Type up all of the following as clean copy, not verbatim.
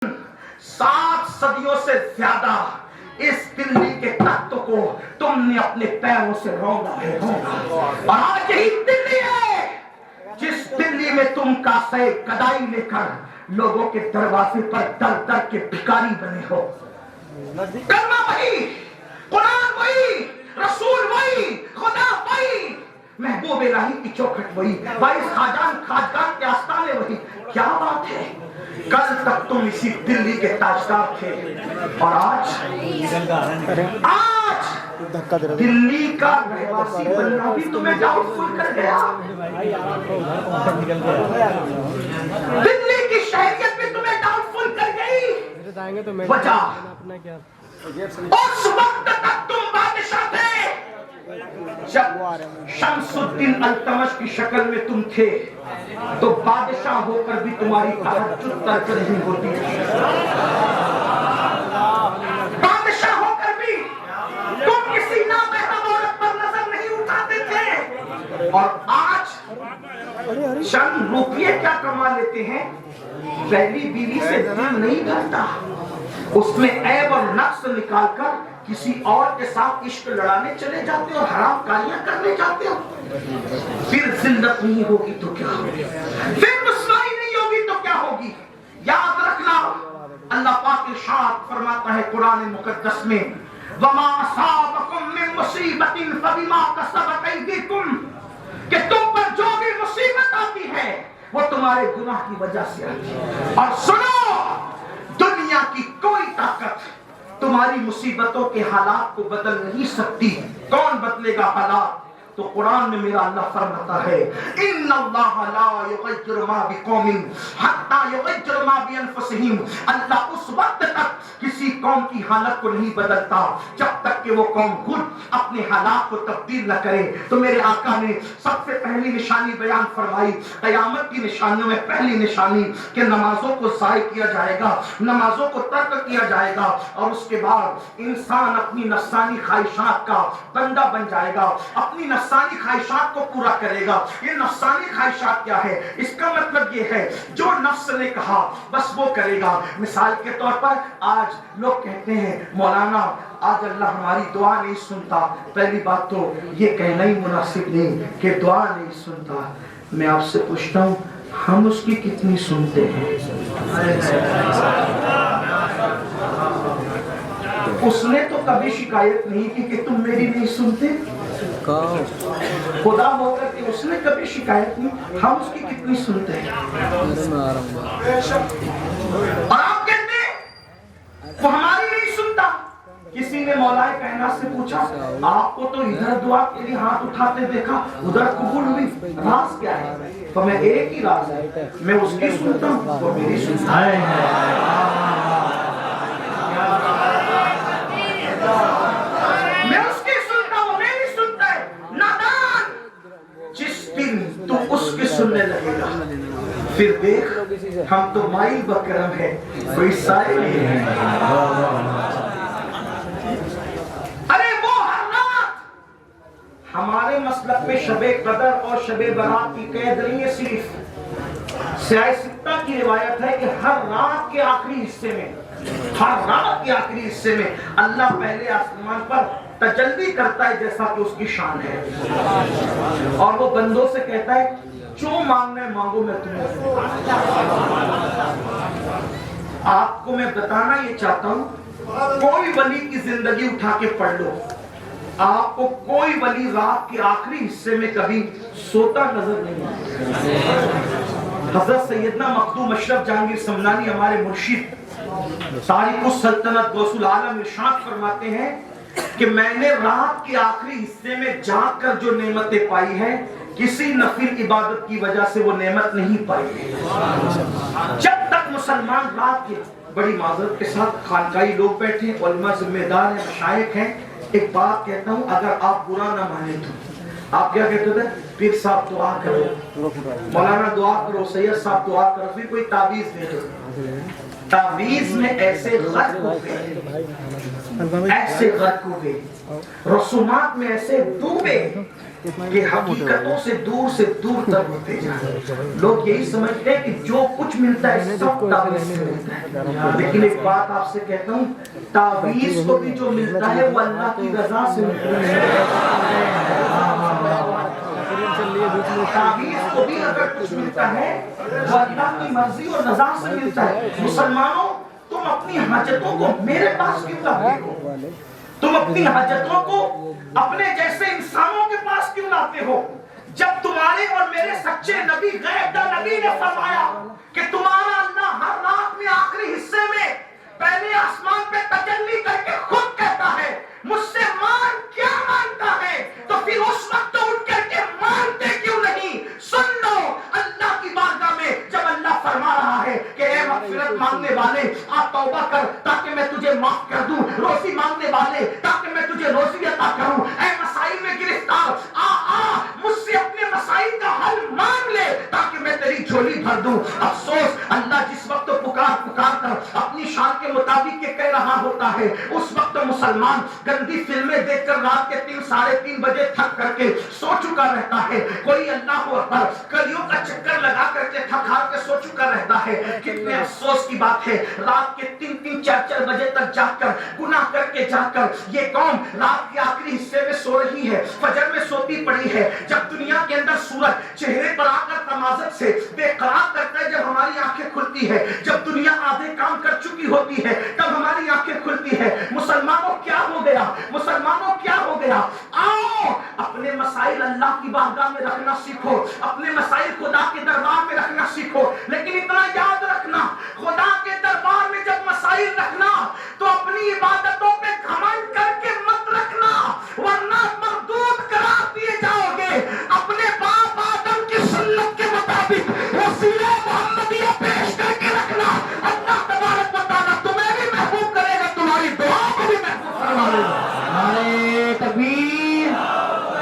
7 صدیوں سے زیادہ اس دلی کے تخت کو تم نے اپنے پیروں سے روندا ہے اور آج یہی دلی ہے جس دلی میں تم کاسے گدائی لے کر لوگوں کے دروازے پر در در کے بھکاری بنے ہو. کلمہ وہی، قرآن وہی، رسول وہی، خدا وہی، محبوب الہی کی چوکھٹ وہی، باعث خاجگان کے آستانے وہی. کیا بات ہے، کل تک تم اسی دلی کے تاجدار تھے اور آج دلی کا رہواسی بننا بھی تمہیں ڈاؤٹ فل کر گیا. دلی کی شہریت بھی تمہیں ڈاؤٹ فل کر گئی. وجہ اس وقت تک تم بادشاہ تھے جب شمس الدین التمش کی شکل میں تم تھے تو بادشاہ ہو کر بھی تمہاری تہجد ترک نہیں ہوتی. بادشاہ ہو کر بھی تم کسی نامحرم عورت پر نظر نہیں اٹھاتے تھے اور آج چند روپیے کیا کما لیتے ہیں. پہلی بیوی سے دل نہیں ڈالتا، اس میں عیب اور نقص نکال کر کسی اور کے ساتھ عشق لڑانے چلے جاتے اور حرام کاریاں کرنے جاتے ہو. پھر ذلت نہیں ہوگی تو کیا ہوگی، پھر رسوائی نہیں ہوگی تو کیا ہوگی. یاد رکھنا، اللہ پاک ارشاد فرماتا ہے قرآن مقدس میں وَمَا أَصَابَكُم مِّن مُّصِيبَةٍ فَبِمَا كَسَبَتْ أَيْدِيكُمْ، کہ تم پر جو بھی مصیبت آتی ہے وہ تمہارے گناہ کی وجہ سے آتی ہے. اور سنو، دنیا کی کوئی طاقت تمہاری مصیبتوں کے حالات کو بدل نہیں سکتی. کون بدلے گا حالات؟ تو قرآن میں میرا اللہ فرماتا ہے ان اللہ لا یغیر ما بقوم حتی یغیر ما بانفسہم. اللہ اس وقت تک کسی قوم کی حالت کو نہیں بدلتا جب تک کہ وہ قوم خود اپنے حالات کو تبدیل نہ کرے. تو میرے آقا نے سب سے پہلی نشانی بیان فرمائی، قیامت کی نشانیوں میں پہلی نشانی کہ نمازوں کو ضائع کیا جائے گا، نمازوں کو ترک کیا جائے گا اور اس کے بعد انسان اپنی نفسانی خواہشات کا بندہ بن جائے گا، اپنی نفسانی خواہشات کو پورا کرے گا. یہ نفسانی خواہشات کیا ہے؟ اس کا مطلب یہ ہے جو نفس نے کہا بس وہ کرے گا. مثال کے طور پر آج لوگ کہتے ہیں مولانا آج اللہ ہماری دعا نہیں سنتا. پہلی بات تو یہ کہنا ہی مناسب نہیں کہ دعا نہیں سنتا. میں آپ سے پوچھتا ہوں ہم اس کی کتنی سنتے ہیں؟ اس نے تو کبھی شکایت نہیں کی کہ تم میری نہیں سنتے. خدا ہو کر کہ اس نے کبھی شکایت نہیں، ہم اس کی کتنی سنتے ہیں. اور آپ کہتے ہیں وہ ہماری نہیں سنتا. کسی نے مولا کائنات سے پوچھا آپ کو تو ادھر دعا کے لیے ہاتھ اٹھاتے دیکھا ادھر قبول ہوئی، راز کیا ہے؟ تو میں ایک ہی راز ہے، میں اس کی سنتا ہوں وہ میری سنتا ہے. میں اس کی سنتا ہوں وہ میری سنتا ہے. نادان، جس دن تو اس کی سننے لگے گا پھر دیکھ ہم تو مائی بکرم ہے کوئی سائے نہیں ہے. ارے وہ ہر رات ہمارے مسلک میں شب قدر اور شب برات کی قید نہیں ہے. صرف سیاہ ستہ کی روایت ہے کہ ہر رات کے آخری حصے میں، ہر رات کے آخری حصے میں اللہ پہلے آسمان پر تجلی کرتا ہے جیسا کہ اس کی شان ہے اور وہ بندوں سے کہتا ہے جو مانگنا ہے مانگو میں تمہیں دوں. آپ کو میں بتانا یہ چاہتا ہوں کوئی ولی کی زندگی اٹھا کے پڑھ لو، آپ کو کوئی ولی رات کے آخری حصے میں کبھی سوتا نظر نہیں آتا. حضرت سیدنا مخدوم اشرف جہانگیر سمنانی ہمارے مرشد تاریخ السلطنت غوث العالم ارشاد فرماتے ہیں کہ میں نے رات کے آخری حصے میں جاگ کر جو نعمتیں پائی ہیں کسی نفل عبادت کی وجہ سے وہ نعمت نہیں پائی. جب تک مسلمان رات کے، بڑی معذرت کے ساتھ خانقاہی لوگ بیٹھے ہیں، علماء ذمہ دار ہیں، مشائخ ہیں، ایک بات کہتا ہوں اگر آپ برا نہ مانے تو آپ کیا کہتے تھے؟ پیر صاحب دعا کرو، مولانا دعا کرو، سید صاحب دعا کرو، پھر کوئی تعویذ دے دو. تعویذ میں ایسے غرق ہو گئے، ایسے غرق ہو گئے، رسومات میں ایسے ڈوبے کہ حقیقتوں سے دور تر ہوتے جائیں. لوگ یہی سمجھتے ہیں کہ جو کچھ ملتا ہے سب تعویذ سے ملتا ہے. لیکن ایک بات آپ سے کہتا ہوں, تعویذ کو بھی جو ملتا ہے وہ اللہ کی رضا سے ملتا ہے. تعویذ کو بھی اگر کچھ ملتا ہے وہ اللہ کی مرضی اور رضا سے ملتا ہے. مسلمانوں, تم اپنی حاجتوں کو میرے پاس کیوں لاتے ہو؟ تم اپنی حاجتوں کو اپنے جیسے انسانوں کے پاس کیوں لاتے ہو؟ جب تمہارے اور میرے سچے نبی غیب دا نبی نے فرمایا کہ تمہارا اللہ ہر رات میں آخری حصے میں پہلے آسمان پہ تجلی کر کے خود کہتا ہے مجھ سے مان کیا مانتا ہے, تو پھر اس وقت اٹھ کر کے مانتے کیوں نہیں؟ سن لو, اللہ کی بارگاہ میں جب اللہ فرما رہا ہے کہ اے مغفرت مانگنے والے آ توبہ کر تاکہ میں تجھے معاف کر دوں, روزی مانگنے والے تاکہ میں تجھے روزی عطا کروں, اے مسائل میں گرفتار آ مجھ سے اپنے مسائل کا حل مانگ لے تاکہ میں تیری جھولی بھر دوں. افسوس, اللہ جس وقت پکار کر اپنی شان کے مطابق یہ کہہ رہا ہوتا ہے اس وقت مسلمان گندی فلمیں دیکھ کر رات کے 3-3:30 بجے تھک کر کے سو چکا رہتا ہے. کوئی اللہ اکبر کلیوں کا چکر لگا کر کے تھک ہار کے سو چکا رہتا ہے. کتنے افسوس کی بات ہے, رات کے 3-4 بجے تک جاگ کر گناہ کر کے جا کر یہ قوم رات کے آخری حصے میں سو رہی ہے, فجر میں سوتی پڑی ہے. جب دنیا کے اندر سورج چہرے پر آ کر تمازت سے بے قرار کرتا ہے, جب ہماری آنکھیں کھلتی ہے, جب دنیا آدھے کام کر چکی ہوتی ہے تب ہماری آنکھیں کھلتی ہے. مسلمانوں کیا ہو گیا, مسلمانوں کیا ہو گیا؟ آؤ اپنے مسائل اللہ کی بارگاہ میں رکھنا سیکھو, اپنے مسائل خدا کے دربار میں رکھنا سیکھو. لیکن اتنا یاد رکھنا, خدا کے دربار میں جب مسائل رکھنا تو اپنی عبادتوں پہ گھمنڈ کر کے مت رکھنا, ورنہ مردود قرار دیے جاؤ گے. اپنے باپ آدم کی سنت کے مطابق وسیلہ محمدیہ پیش کر کے رکھنا. اللہ تبارک و تعالیٰ تمہیں بھی محبوب کرے گا, تمہاری دعا کو بھی محبوب فرما لے گا. نعرہ تکبیر,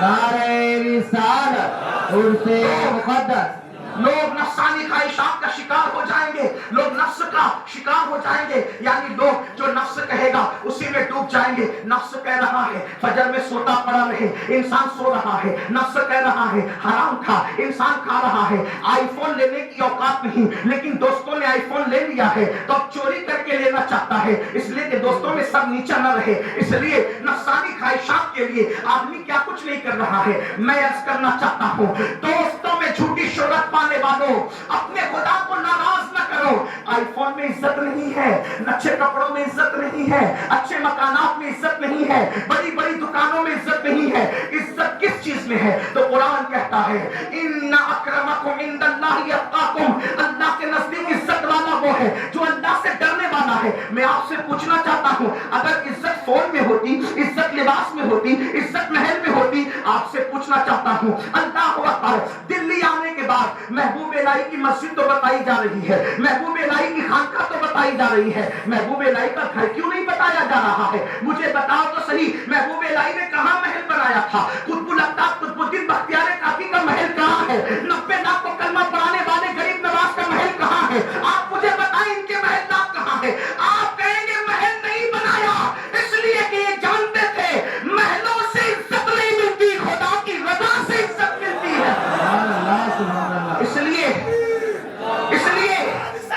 نعرہ رسالت, عرس مقدس. لوگ نفسانی خواہشات کا شکار ہو جائیں گے, لوگ نفس کا شکار ہو جائیں گے, یعنی لوگ جو نفس کہے گا اسی میں ڈوب جائیں گے. نفس کہہ رہا ہے فجر میں سوتا پڑا رہے, انسان سو رہا ہے. نفس کہہ رہا ہے حرام کھا, انسان کھا رہا ہے. آئی فون لینے کی اوقات نہیں, لیکن دوستوں نے آئی فون لے لیا ہے تو اب چوری کر کے لینا چاہتا ہے, اس لیے کہ دوستوں میں سب نیچا نہ رہے. اس لیے نفسانی خواہشات کے لیے آدمی کیا کچھ نہیں کر رہا ہے. میں عرض کرنا چاہتا ہوں, دوستوں میں جھوٹی شہرت پانے والوں, اپنے خدا کو ناراض نہ کرو. آئی فون میں عزت نہیں ہے, اچھے کپڑوں میں عزت نہیں ہے, اچھے مکانات میں عزت نہیں ہے, بڑی بڑی دکانوں میں عزت نہیں ہے. عزت کس چیز میں ہے؟ تو قرآن کہتا ہے ان اکرمکم عند اللہ اتقاکم, اللہ کے نزدیک عزت والا وہ ہے جو اللہ سے ڈرنے والا ہے. میں آپ سے پوچھنا چاہتا ہوں, اگر عزت فون میں ہوتی, عزت لباس میں ہوتی, عزت محل میں ہوتی, آپ سے پوچھنا چاہتا ہوں, اللہ اکبر, دلی آنے کے بعد محبوب الہی کی مسجد تو بتائی جا رہی ہے, محبوب الہی کی خانقاہ تو بتائی جا رہی ہے, محبوب الہی کا گھر کیوں نہیں بتایا جا رہا ہے؟ مجھے بتاؤ تو صحیح, محبوب الہی نے کہاں محل بنایا تھا؟ قطب الافطاب قطب الدین بختیار کافی کا محل کہاں ہے؟ 90 لاکھ کو کلمہ پڑھانے والے غریب نواز کا محل کہاں ہے؟ آپ مجھے بتائیں ان کے محلات کہاں ہے؟ آپ کہیں گے محل نہیں بنایا, اس لیے کہ یہ جانتے تھے محلوں سے عزت نہیں ملتی, خدا کی رضا سے عزت ملتی ہے. اس لیے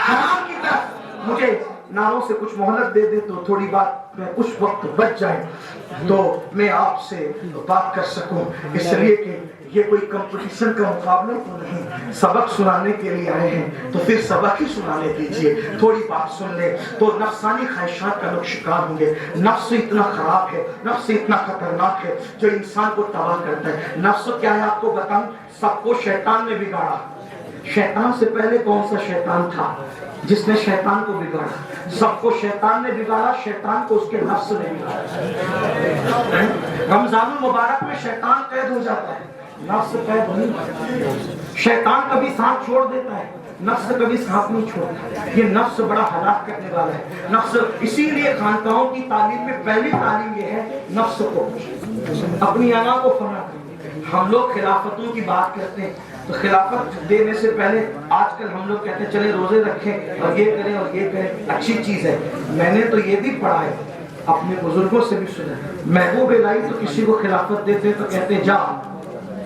حرام کی طرف مجھے ناروں سے کچھ مہلت دے دے تو تھوڑی بات میں کچھ وقت بچ جائے تو میں آپ سے بات کر سکوں. اس لیے کہ یہ کوئی کمپٹیشن کا مقابلہ تو نہیں, سبق سنانے کے لیے آئے ہیں تو پھر سبق ہی سنانے دیجیے. تھوڑی بات سن لیں تو نفسانی خواہشات کا لوگ شکار ہوں گے. نفس اتنا خراب ہے, نفس اتنا خطرناک ہے جو انسان کو تباہ کرتا ہے. نفس کیا ہے آپ کو بتاؤں, سب کو شیطان نے بگاڑا. شیطان سے پہلے کون سا شیطان تھا جس نے شیطان کو بگاڑا؟ سب کو شیطان نے بگاڑا, شیطان کو اس کے نفس نے بگاڑا. رمضان المبارک میں شیطان قید ہو جاتا ہے, نفس قید نہیں ہوتا. شیطان کبھی ساتھ چھوڑ دیتا ہے, نفس کبھی ساتھ نہیں چھوڑتا. یہ نفس بڑا ہلاک کرنے والا ہے. نفس اسی لیے خانقاہوں کی تعلیم میں پہلی تعلیم یہ ہے نفس کو اپنی انا کو فنا کریں. ہم لوگ خلافتوں کی بات کرتے ہیں تو خلافت دینے سے پہلے آج کل ہم لوگ کہتے ہیں چلے روزے رکھیں اور یہ کریں اور یہ کریں, اچھی چیز ہے. میں نے تو یہ بھی پڑھا ہے, اپنے بزرگوں سے بھی سنا. محبوب الہی تو کسی کو خلافت دیتے تو کہتے جا